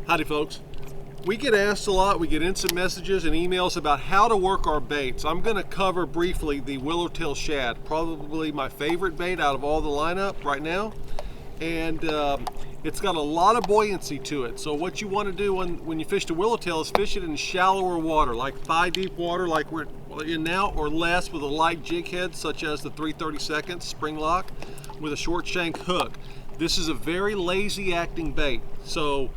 Howdy folks. We get asked a lot, we get instant messages and emails about how to work our baits. I'm going to cover briefly the willowtail shad, probably my favorite bait out of all the lineup right now. And it's got a lot of buoyancy to it. So what you want to do when you fish the willowtail is fish it in shallower water, like thigh deep water like we're in now, or less, with a light jig head such as the 3/32 spring lock with a short shank hook. This is a very lazy acting bait. So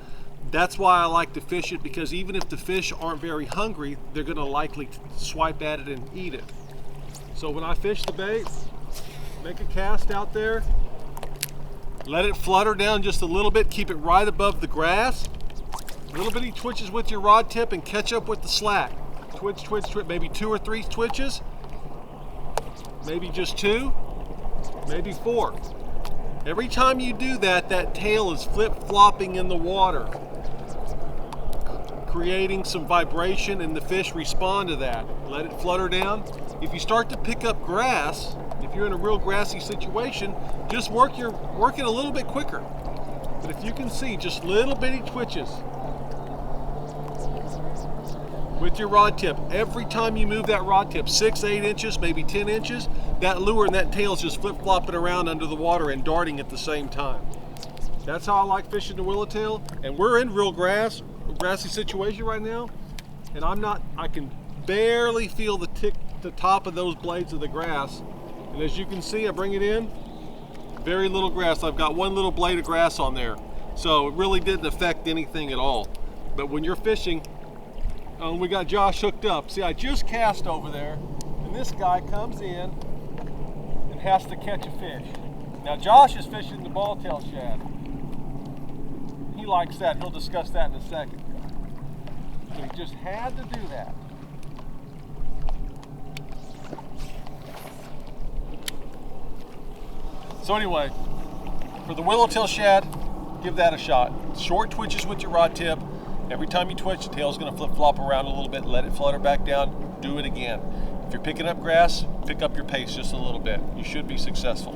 that's why I like to fish it, because even if the fish aren't very hungry, they're going to likely swipe at it and eat it. So when I fish the bait, make a cast out there, let it flutter down just a little bit, keep it right above the grass. Little bitty twitches with your rod tip and catch up with the slack. Twitch, twitch, twitch, maybe 2 or 3 twitches, maybe just 2, maybe 4. Every time you do that, that tail is flip-flopping in the water, creating some vibration, and the fish respond to that. Let it flutter down. If you start to pick up grass, if you're in a real grassy situation, just work it a little bit quicker. But if you can see just little bitty twitches with your rod tip, every time you move that rod tip 6, 8 inches, maybe 10 inches, that lure and that tail is just flip-flopping around under the water and darting at the same time. That's how I like fishing the willowtail. And we're in real grassy situation right now, and I can barely feel the top of those blades of the grass. And as you can see, I bring it in, very little grass. I've got one little blade of grass on there. So it really didn't affect anything at all. But when you're fishing, we got Josh hooked up. See, I just cast over there, and this guy comes in and has to catch a fish. Now Josh is fishing the ball-tail shad. He likes that. He'll discuss that in a second. So he just had to do that. So anyway, for the willowtail shad, give that a shot. Short twitches with your rod tip. Every time you twitch, the tail's going to flip-flop around a little bit. Let it flutter back down. Do it again. If you're picking up grass, pick up your pace just a little bit. You should be successful.